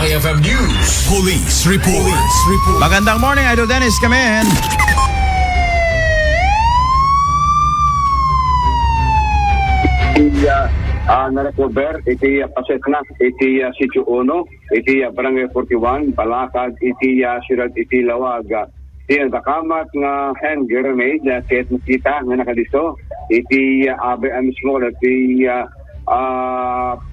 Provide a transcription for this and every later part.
IFM News Police Report. Magandang morning, Idol Dennis. Come in. Na-recover, iti Pasetna, iti Sitio 1, iti Barangay 41, Balakad, iti Sirad, iti Lawag. Iti nakamat nga hand grenade, kahit nakita nga nakadiso, iti abe mismo, iti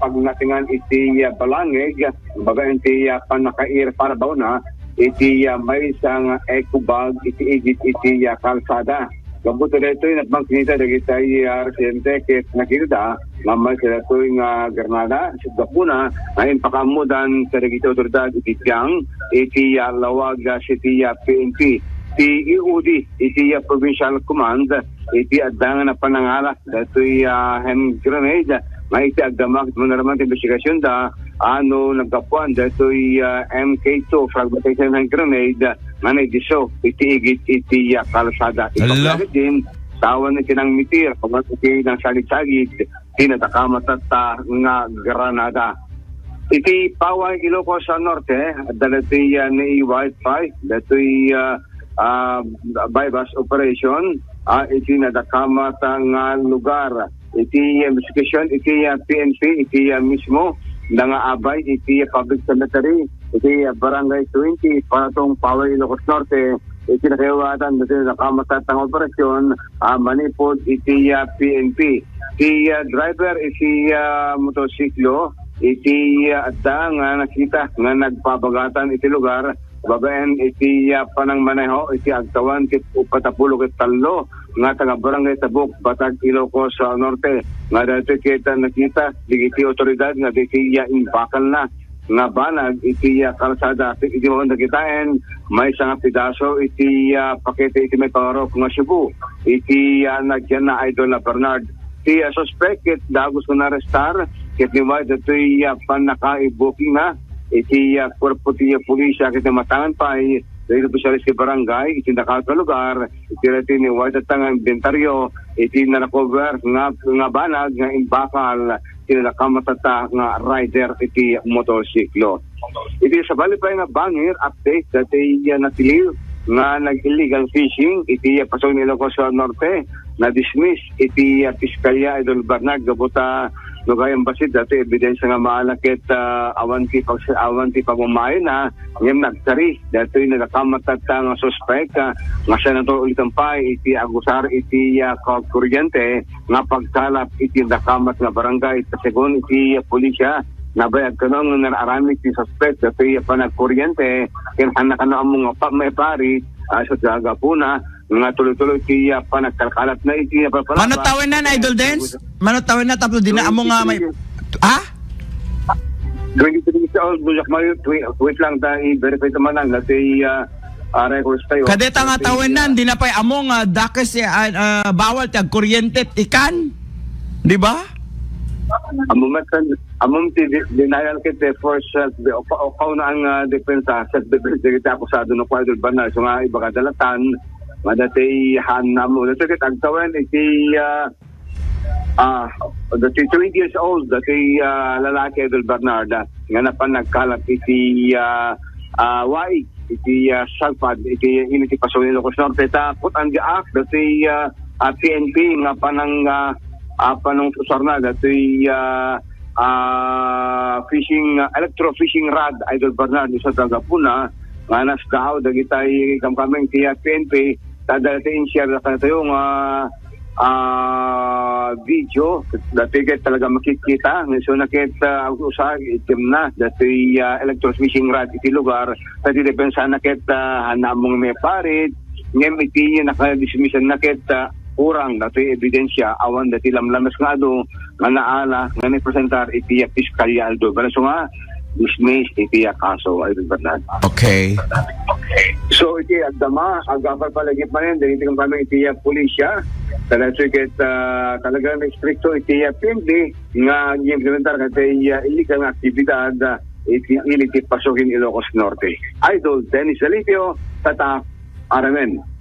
pagnatingan iti balangig, baga iti panakair para baw na, iti may isang eco bag, iti igit, iti kalsada. Kabuto na ito yung nagmangkinita na kita yung residente kahit nakita naman sila ito yung Granada, Sudapuna, ngayon pakamudan sa regito otoridad iti Piang, iti Lawag City PNP, iti EOD, iti Provincial Command, iti adangan na panangala, ito yung hand grenade, may iti agdamak, manaraman investigasyon da, nagkapuan, ito yung MK2, fragmentation hand grenade, manay diso, iti igit, iti kalsada. Ipaglalit din, tawan iti ng mitir, pagkat iti ng salit-sagit, tinatakamatata nga Granada. Iti Paway, Ilocos sa Norte, dalati ni Wi-Fi, dati bypass operation, iti natakamata nga lugar. Iti investigation, iti PNP, iti mismo, nga abay, iti public cemetery, iti Barangay 20, patong Paway, Ilocos Norte, iti nakaiwatan, iti nakamatatang operasyon, manipod, iti PNP. Iti driver, iti motosiklo, iti adda nga nakita nga nagpabagatan iti lugar, babaen iti panang maneho, iti agtawan kit upatapulo kit talo, nga taga Barangay Tabuk, Batag, Ilocos Norte. Nga dati kita nakita, iti otoridad nga iti imbakal na nga banag iti kalsada. Iti mo nakitain, may isang pidaso iti pakete iti may pangarok nga Cebu. Iti nagyan na Idol na Bernard. Iti suspect it dagos ko na restar, kit niwa dito panaka-booking na iti korpo ti pulisya kit matangan pa dito po sa barangay, iti nakakalugar, iti rati ni Ward at ang inventaryo, iti na-recover nga banag, nga imbakal, iti nakamatata nga rider, iti motorsiklo. Iti sa bali pa nga bangir, update, dati natiliw, nga nag-illegal fishing, iti pasok ni Ilocos Norte, na-dismiss, iti Piskalya, Idol Bernard, gabuta, Nugayang Basid, dati ebidensya nga maalakit awanti pagmamayo na ngayon nagtari. Dati nagkakamatat nga suspect nga senator ulitan pa iti agusar iti kuryente nga pagkalap iti nakamat nga barangay. Segun iti pulisya nabayag ka nung nararami iti suspect dati panagkuryente kinahanak na ang mga may pari sa daga po na nga tuloy-tuloy iti panagkalkalat na iti Manotawin na, Idol Dance? Manotawin na, tapos di na amo nga may... Ha? 23 years old, buyak mayo, wait lang tayo, i-verify naman lang, kasi records tayo. Kadeta nga tawin na, di na pa amo nga dakes bawal tag kuryente ikan. Di ba? Among denial kit first o na ang depensa sa defense kita akusado no Idol Bernard. So nga iba kadalatan, madati hanam mo. Dati kitagtawan iti dati 20 years old, dati lalaki Idol Bernard nga napanagkalap iti waig, iti salpad, iti initi paso ni Ilocos Norte. Tapos ang diak, dati PNP nga panang susar na, dati fishing, electro-fishing rod, Idol Bernard, sa Tagapuna, nga nasdahaw, dagitay kamkaming tiya PNP, tadalatiin share na tayo nga video, dati kahit talaga makikita, so nakit usag, itim na, dati electro-fishing rod, iti lugar, dati depensa nakit hanamong may parit, ngayon iti nakadismisan nakit kurang dati ebidensya awan dati lamlamas nga do nga naala nga ni-presentar iti Piskalya Aldo. So nga dismiss iti kaso ay Bernard. Okay. So iti agdama agapal palagip man din dito kami iti pulisya talaga talaga na stricto iti PNP nga implementar kati illegal nga aktibidad iti pasokin Ilocos Norte. Idol Dennis Alipio, Tata RMN.